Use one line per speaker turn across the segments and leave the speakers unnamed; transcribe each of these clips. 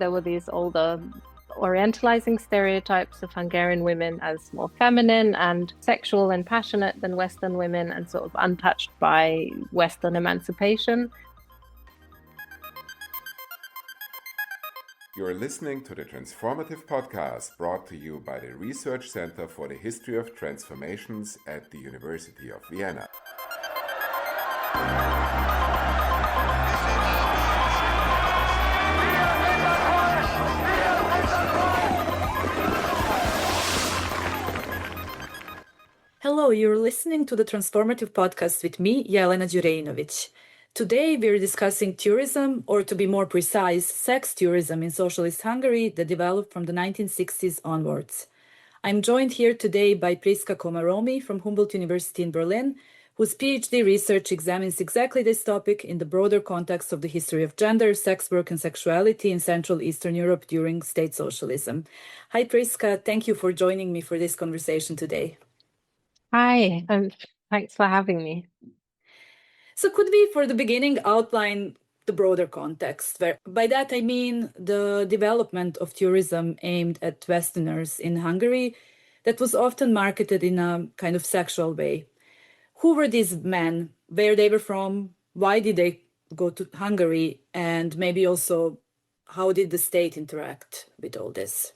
there were these older orientalizing stereotypes of Hungarian women as more feminine and sexual and passionate than Western women, and sort of untouched by Western emancipation.
You're listening to the Transformative Podcast, brought to you by the Research Center for the History of Transformations at the University of Vienna.
Hello, you're listening to the Transformative Podcast with me, Jelena Đureinović. Today we're discussing tourism, or to be more precise, sex tourism in Socialist Hungary that developed from the 1960s onwards. I'm joined here today by Priska Komaromi from Humboldt University in Berlin, whose PhD research examines exactly this topic in the broader context of the history of gender, sex work, and sexuality in Central Eastern Europe during state socialism. Hi, Priska. Thank you for joining me for this conversation today.
Hi, and thanks for having me.
So could we, for the beginning, outline the broader context? By that, I mean the development of tourism aimed at Westerners in Hungary that was often marketed in a kind of sexual way. Who were these men? Where they were from? Why did they go to Hungary? And maybe also, how did the state interact with all this?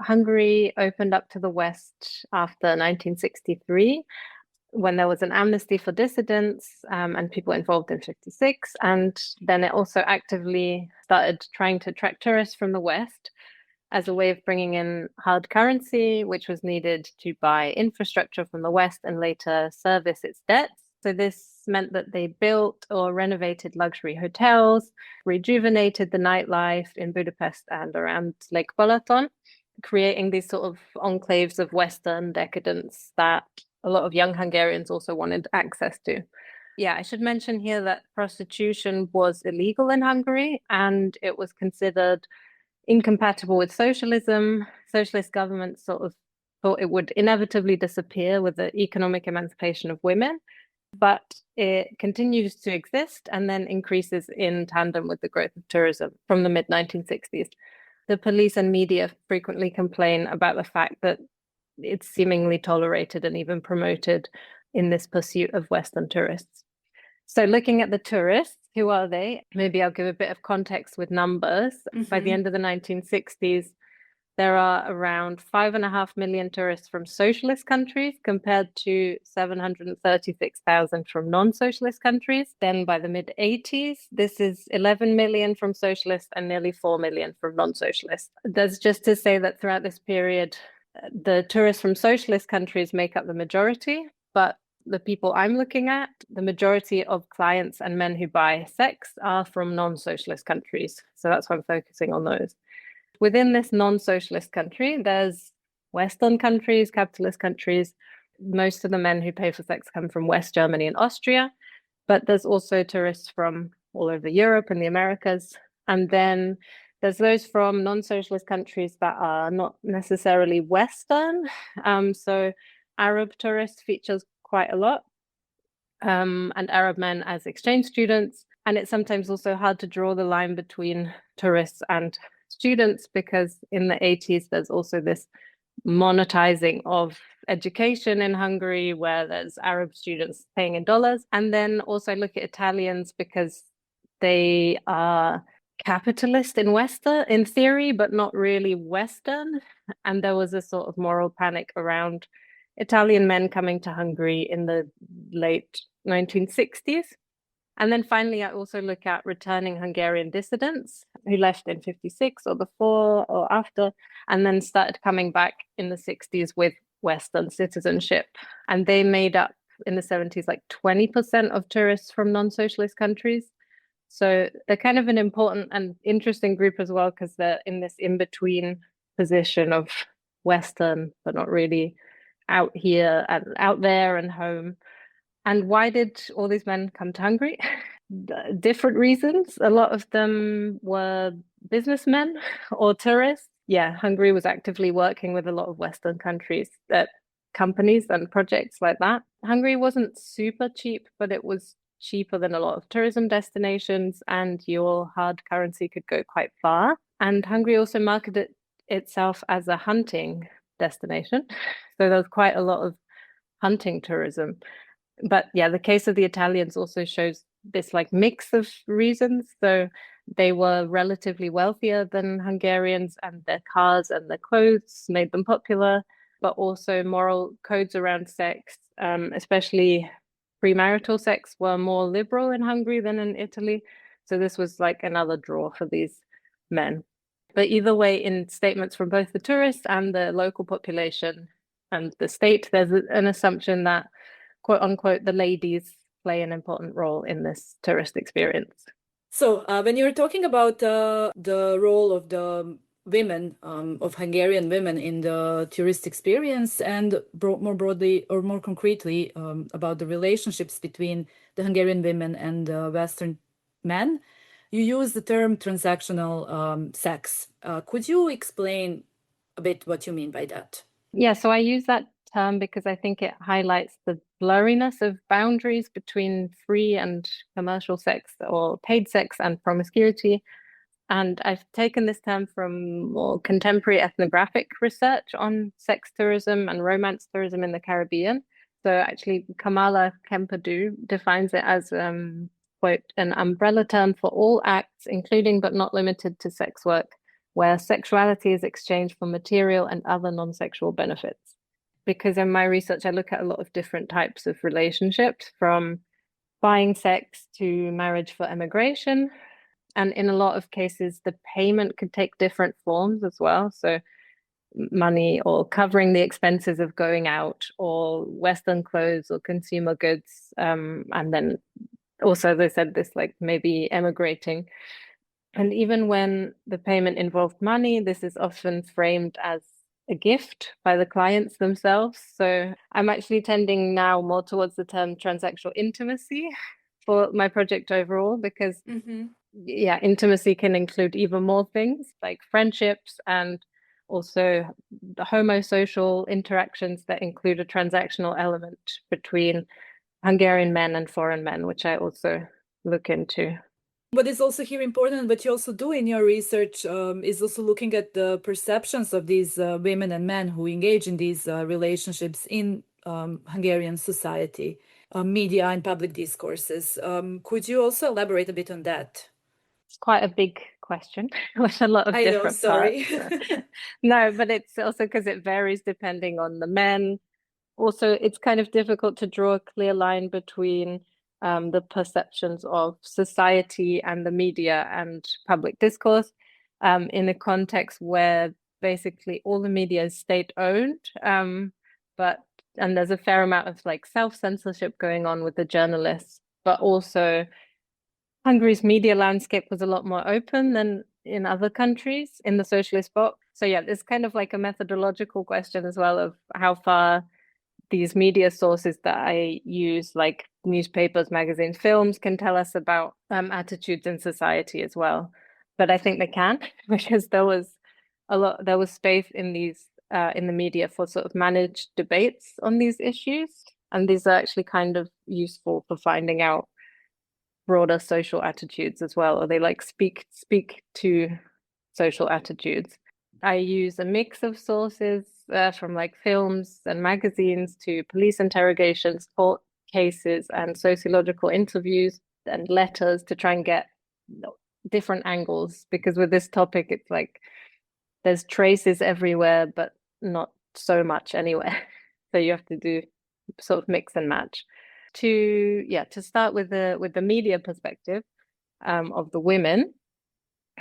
Hungary opened up to the West after 1963, when there was an amnesty for dissidents and people involved in 56. And then it also actively started trying to attract tourists from the West as a way of bringing in hard currency, which was needed to buy infrastructure from the West and later service its debts. So this meant that they built or renovated luxury hotels, rejuvenated the nightlife in Budapest and around Lake Balaton, creating these sort of enclaves of Western decadence that a lot of young Hungarians also wanted access to. Yeah, I should mention here that prostitution was illegal in Hungary, and it was considered incompatible with socialism. Socialist governments sort of thought it would inevitably disappear with the economic emancipation of women, but it continues to exist and then increases in tandem with the growth of tourism from the mid-1960s. The police and media frequently complain about the fact that it's seemingly tolerated and even promoted in this pursuit of Western tourists. So looking at the tourists, who are they? Maybe I'll give a bit of context with numbers. By the end of the 1960s, there are around 5.5 million tourists from socialist countries compared to 736,000 from non-socialist countries. Then by the mid-80s, this is 11 million from socialist and nearly 4 million from non-socialist. That's just to say that throughout this period, the tourists from socialist countries make up the majority, but the people I'm looking at, the majority of clients and men who buy sex are from non-socialist countries. So that's why I'm focusing on those. Within this non-socialist country, there's Western countries, capitalist countries. Most of the men who pay for sex come from West Germany and Austria, but there's also tourists from all over Europe and the Americas. And then there's those from non-socialist countries that are not necessarily Western. So Arab tourists features quite a lot, and Arab men as exchange students. And it's sometimes also hard to draw the line between tourists and students, because in the 80s, there's also this monetizing of education in Hungary, where there's Arab students paying in dollars. And then also look at Italians, because they are capitalist in theory, but not really Western. And there was a sort of moral panic around Italian men coming to Hungary in the late 1960s. And then finally, I also look at returning Hungarian dissidents who left in 56 or before or after, and then started coming back in the 60s with Western citizenship. And they made up in the 70s like 20% of tourists from non-socialist countries. So they're kind of an important and interesting group as well, because they're in this in-between position of Western, but not really out here and out there and home. And why did all these men come to Hungary? Different reasons. A lot of them were businessmen or tourists. Yeah, Hungary was actively working with a lot of Western countries, companies and projects like that. Hungary wasn't super cheap, but it was cheaper than a lot of tourism destinations, and your hard currency could go quite far. And Hungary also marketed itself as a hunting destination. So there was quite a lot of hunting tourism. But yeah, the case of the Italians also shows this like mix of reasons. So they were relatively wealthier than Hungarians, and their cars and their clothes made them popular, but also moral codes around sex, especially premarital sex, were more liberal in Hungary than in Italy. So this was like another draw for these men. But either way, in statements from both the tourists and the local population and the state, there's an assumption that, quote unquote, the ladies play an important role in this tourist experience.
So when you're talking about the role of the women, of Hungarian women in the tourist experience, and more broadly or more concretely about the relationships between the Hungarian women and Western men, you use the term transactional sex. Could you explain a bit what you mean by that?
Yeah, so I use that term because I think it highlights the blurriness of boundaries between free and commercial sex or paid sex and promiscuity. And I've taken this term from more contemporary ethnographic research on sex tourism and romance tourism in the Caribbean. So actually, Kamala Kempadu defines it as, quote, an umbrella term for all acts, including but not limited to sex work, where sexuality is exchanged for material and other non-sexual benefits. Because in my research, I look at a lot of different types of relationships, from buying sex to marriage for emigration. And in a lot of cases, the payment could take different forms as well. So money or covering the expenses of going out, or Western clothes or consumer goods. And then also, they said this, like maybe emigrating. And even when the payment involved money, this is often framed as a gift by the clients themselves. So I'm actually tending now more towards the term transactional intimacy for my project overall, because yeah, intimacy can include even more things like friendships, and also the homosocial interactions that include a transactional element between Hungarian men and foreign men, which I also look into.
What is also here important, what you also do in your research, is also looking at the perceptions of these women and men who engage in these relationships in Hungarian society, media and public discourses. Could you also elaborate a bit on that?
It's quite a big question with a lot of different
sorry.
parts. No, but it's also because it varies depending on the men. Also, it's kind of difficult to draw a clear line between the perceptions of society and the media and public discourse in a context where basically all the media is state-owned, and there's a fair amount of like self-censorship going on with the journalists, but also Hungary's media landscape was a lot more open than in other countries in the socialist bloc. So yeah, it's kind of like a methodological question as well of how far these media sources that I use, like newspapers, magazines, films, can tell us about attitudes in society as well. But I think they can, because there was space in these in the media for sort of managed debates on these issues, and these are actually kind of useful for finding out broader social attitudes as well, or they like speak to social attitudes. I use a mix of sources from like films and magazines to police interrogations, court cases, and sociological interviews and letters to try and get different angles, because with this topic, it's like there's traces everywhere, but not so much anywhere. So you have to do sort of mix and match. To start with the media perspective of the women.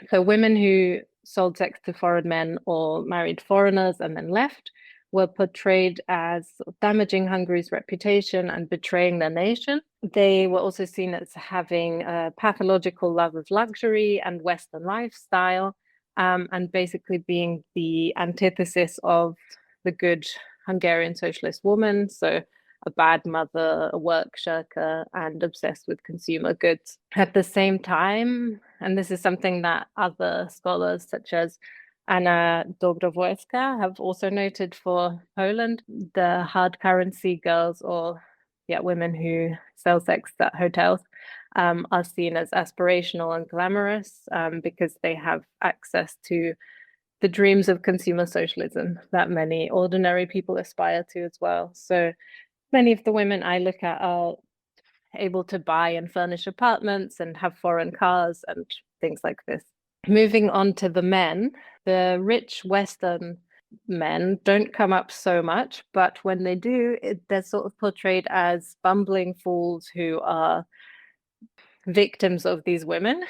So women who sold sex to foreign men or married foreigners and then left were portrayed as damaging Hungary's reputation and betraying their nation. They were also seen as having a pathological love of luxury and Western lifestyle, and basically being the antithesis of the good Hungarian socialist woman. So a bad mother, a work shirker, and obsessed with consumer goods. At the same time, and this is something that other scholars such as Anna Dobrovolska have also noted for Poland, the hard currency girls or women who sell sex at hotels are seen as aspirational and glamorous because they have access to the dreams of consumer socialism that many ordinary people aspire to as well. So many of the women I look at are able to buy and furnish apartments and have foreign cars and things like this. Moving on to the men, the rich Western men don't come up so much, but when they do, they're sort of portrayed as bumbling fools who are victims of these women,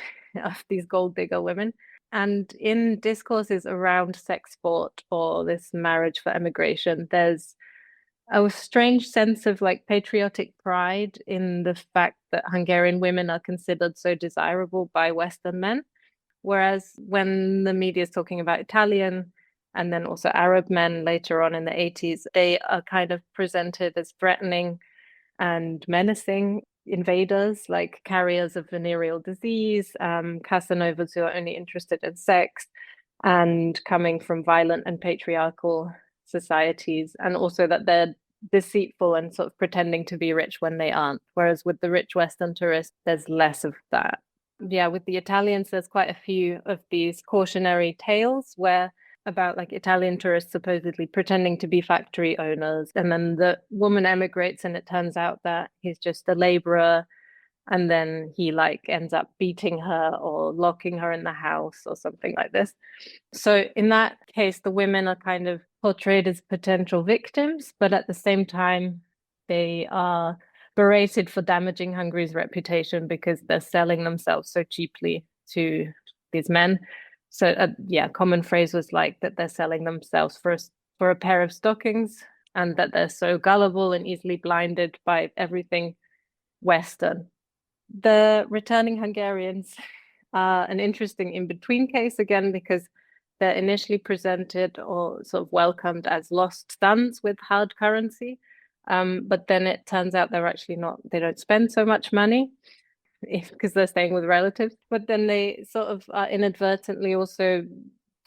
of these gold digger women. And in discourses around sex sport or this marriage for emigration, there's a strange sense of like patriotic pride in the fact that Hungarian women are considered so desirable by Western men. Whereas when the media is talking about Italian and then also Arab men later on in the 80s, they are kind of presented as threatening and menacing invaders, like carriers of venereal disease, Casanovas who are only interested in sex, and coming from violent and patriarchal societies, and also that they're deceitful and sort of pretending to be rich when they aren't. Whereas with the rich Western tourists, there's less of that. Yeah, with the Italians, there's quite a few of these cautionary tales where about like Italian tourists supposedly pretending to be factory owners. And then the woman emigrates and it turns out that he's just a laborer. And then he like ends up beating her or locking her in the house or something like this. So in that case, the women are kind of portrayed as potential victims, but at the same time, they are berated for damaging Hungary's reputation because they're selling themselves so cheaply to these men. So common phrase was like that they're selling themselves for a pair of stockings, and that they're so gullible and easily blinded by everything Western. The returning Hungarians are an interesting in-between case again, because they're initially presented or sort of welcomed as lost sons with hard currency. But then it turns out they're actually not, they don't spend so much money because they're staying with relatives. But then they sort of are inadvertently also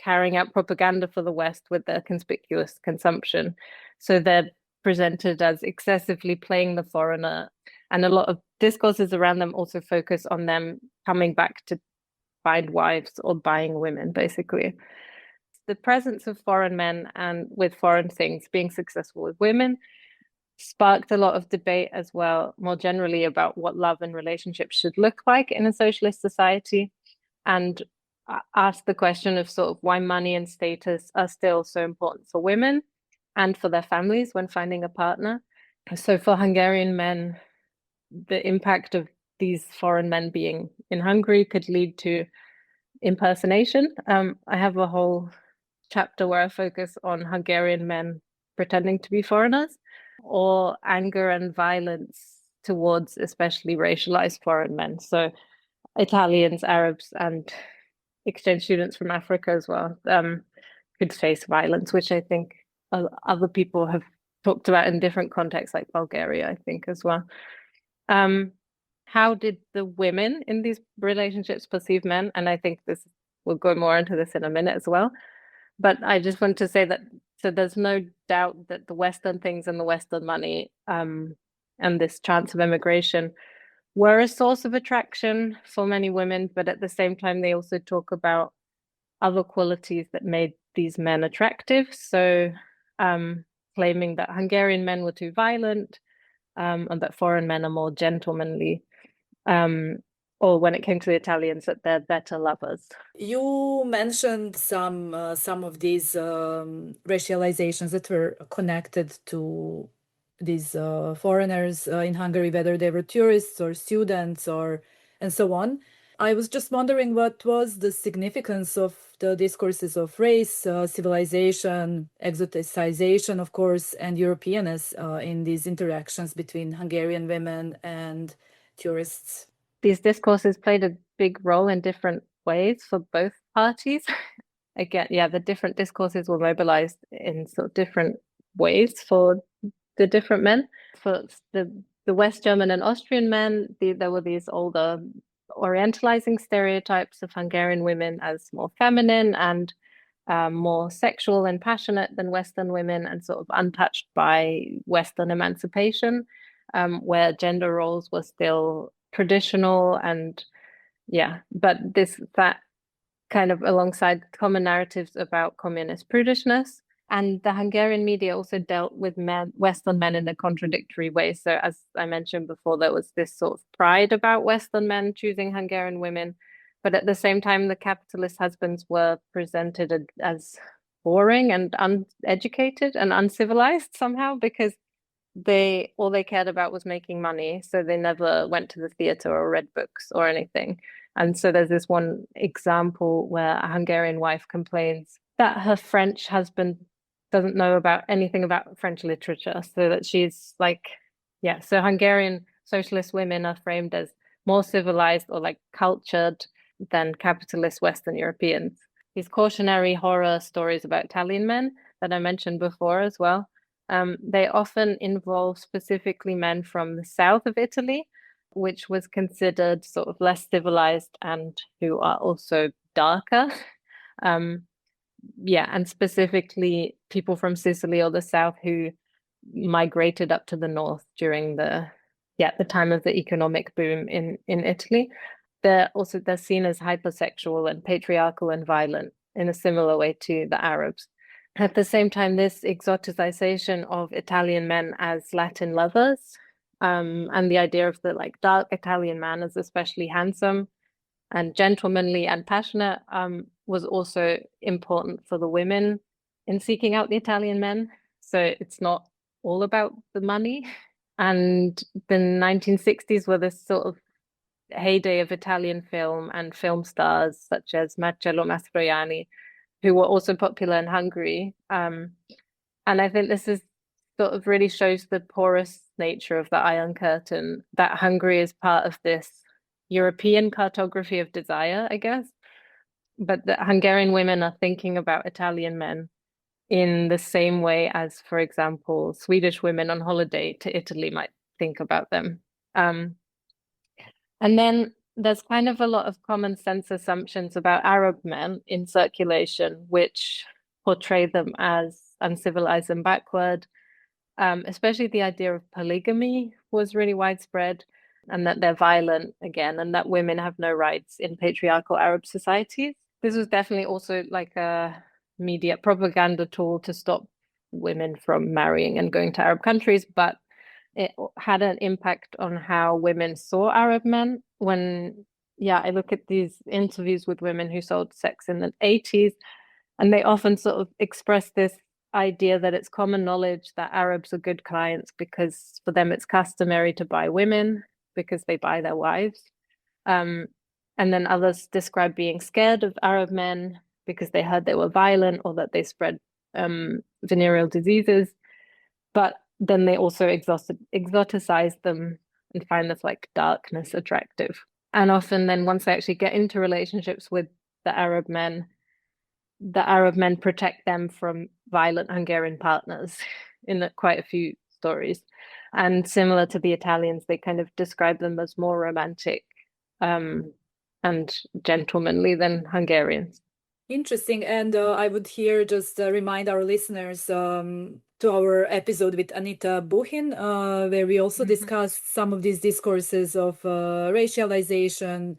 carrying out propaganda for the West with their conspicuous consumption. So they're presented as excessively playing the foreigner. And a lot of discourses around them also focus on them coming back to find wives or buying women, basically. The presence of foreign men and with foreign things being successful with women sparked a lot of debate as well, more generally about what love and relationships should look like in a socialist society, and asked the question of sort of why money and status are still so important for women and for their families when finding a partner. So for Hungarian men, the impact of these foreign men being in Hungary could lead to impersonation. I have a whole chapter where I focus on Hungarian men pretending to be foreigners, or anger and violence towards especially racialized foreign men. So Italians, Arabs, and exchange students from Africa as well could face violence, which I think other people have talked about in different contexts, like Bulgaria, I think, as well. How did the women in these relationships perceive men? And I think we'll go more into this in a minute as well. But I just want to say that, so there's no doubt that the Western things and the Western money and this chance of immigration were a source of attraction for many women, but at the same time, they also talk about other qualities that made these men attractive. So claiming that Hungarian men were too violent and that foreign men are more gentlemanly. Or when it came to the Italians, that they're better lovers.
You mentioned some of these racializations that were connected to these foreigners in Hungary, whether they were tourists or students and so on. I was just wondering what was the significance of the discourses of race, civilization, exoticization, of course, and Europeanness in these interactions between Hungarian women and tourists.
These discourses played a big role in different ways for both parties. Again, the different discourses were mobilized in sort of different ways for the different men. For the West German and Austrian men, there were these older orientalizing stereotypes of Hungarian women as more feminine and more sexual and passionate than Western women, and sort of untouched by Western emancipation. where gender roles were still traditional, and but that kind of alongside common narratives about communist prudishness. And the Hungarian media also dealt with Western men in a contradictory way. So as I mentioned before, there was this sort of pride about Western men choosing Hungarian women. But at the same time, the capitalist husbands were presented as boring and uneducated and uncivilized somehow, because all they cared about was making money. So they never went to the theater or read books or anything. And so there's this one example where a Hungarian wife complains that her French husband doesn't know about anything about French literature. So that she's like, so Hungarian socialist women are framed as more civilized or like cultured than capitalist Western Europeans. These cautionary horror stories about Italian men that I mentioned before as well, they often involve specifically men from the south of Italy, which was considered sort of less civilized and who are also darker. And specifically people from Sicily or the south who migrated up to the north during the time of the economic boom in Italy. They're seen as hypersexual and patriarchal and violent in a similar way to the Arabs. At the same time, this exoticization of Italian men as Latin lovers, and the idea of the like dark Italian man as especially handsome and gentlemanly and passionate, was also important for the women in seeking out the Italian men. So it's not all about the money. And the 1960s were this sort of heyday of Italian film and film stars such as Marcello Mastroianni, who were also popular in Hungary. And I think this is sort of really shows the porous nature of the Iron Curtain, that Hungary is part of this European cartography of desire, I guess. But the Hungarian women are thinking about Italian men in the same way as, for example, Swedish women on holiday to Italy might think about them. And then there's kind of a lot of common sense assumptions about Arab men in circulation, which portray them as uncivilized and backward. Especially the idea of polygamy was really widespread, and that they're violent again, and that women have no rights in patriarchal Arab societies. This was definitely also like a media propaganda tool to stop women from marrying and going to Arab countries, but it had an impact on how women saw Arab men. When I look at these interviews with women who sold sex in the 80s, and they often sort of express this idea that it's common knowledge that Arabs are good clients because for them it's customary to buy women because they buy their wives. And then others describe being scared of Arab men because they heard they were violent or that they spread venereal diseases. But then they also exoticize them and find this like darkness attractive. And often then once they actually get into relationships with the Arab men protect them from violent Hungarian partners in quite a few stories. And similar to the Italians, they kind of describe them as more romantic and gentlemanly than Hungarians.
Interesting. And I would here just remind our listeners to our episode with Anita Buchin, where we also discussed some of these discourses of racialization,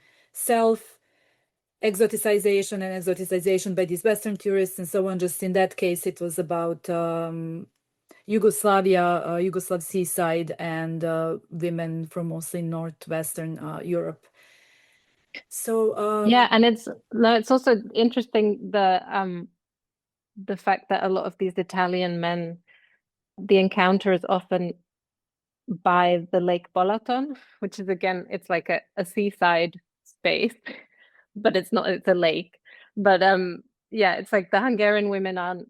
exoticization and exoticization by these Western tourists and so on. Just in that case, it was about Yugoslavia, Yugoslav seaside, and women from mostly northwestern Europe. So
and it's also interesting the fact that a lot of these Italian men, the encounter is often by the Lake Balaton, which is again, it's like a seaside space, but it's not, it's a lake. But it's like the Hungarian women aren't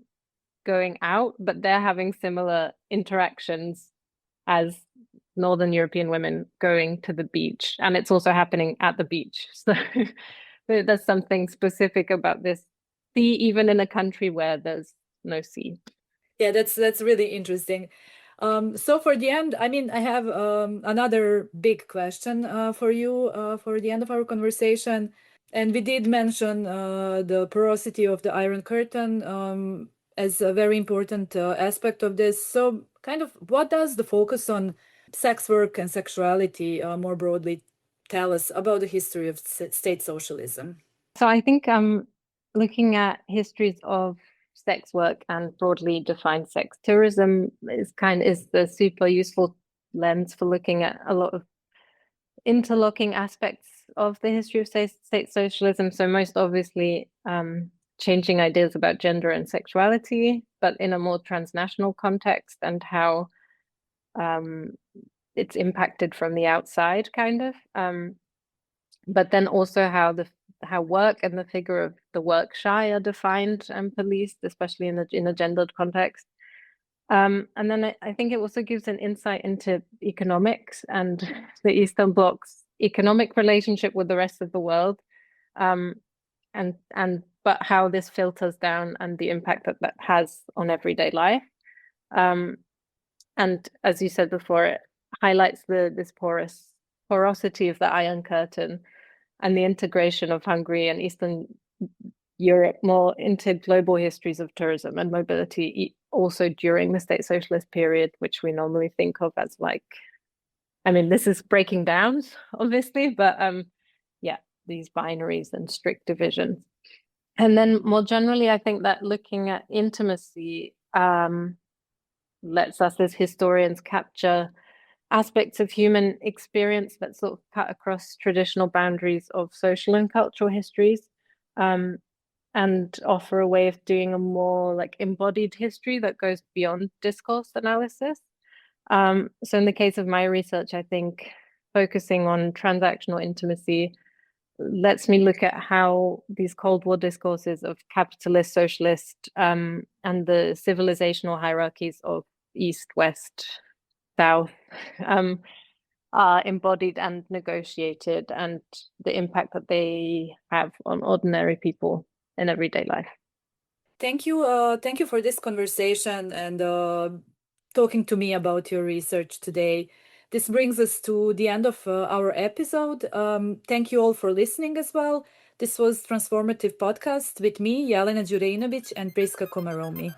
going out, but they're having similar interactions as Northern European women going to the beach, and it's also happening at the beach. So there's something specific about this sea, even in a country where there's no sea.
Yeah, that's really interesting. So for the end, I mean, I have another big question for you for the end of our conversation. And we did mention the porosity of the Iron Curtain as a very important aspect of this. So kind of what does the focus on sex work and sexuality more broadly tell us about the history of state socialism?
So I think looking at histories of sex work and broadly defined sex tourism is the super useful lens for looking at a lot of interlocking aspects of the history of state socialism. So most obviously changing ideas about gender and sexuality, but in a more transnational context, and how it's impacted from the outside, kind of. But then also how work and the figure of the work shy are defined and policed, especially in a gendered context. And then I think it also gives an insight into economics and the Eastern Bloc's economic relationship with the rest of the world, but how this filters down and the impact that has on everyday life. And as you said before, it highlights this porosity of the Iron Curtain and the integration of Hungary and Eastern Europe more into global histories of tourism and mobility, also during the state socialist period, which we normally think of as this is breaking down, obviously, but these binaries and strict divisions. And then more generally, I think that looking at intimacy lets us as historians capture aspects of human experience that sort of cut across traditional boundaries of social and cultural histories, and offer a way of doing a more embodied history that goes beyond discourse analysis. So in the case of my research, I think focusing on transactional intimacy lets me look at how these Cold War discourses of capitalist, socialist, and the civilizational hierarchies of East, West, South are embodied and negotiated, and the impact that they have on ordinary people in everyday life.
Thank you for this conversation and talking to me about your research today. This brings us to the end of our episode. Thank you all for listening as well. This was Transformative Podcast with me, Jelena Đureinović, and Priska Komaromi.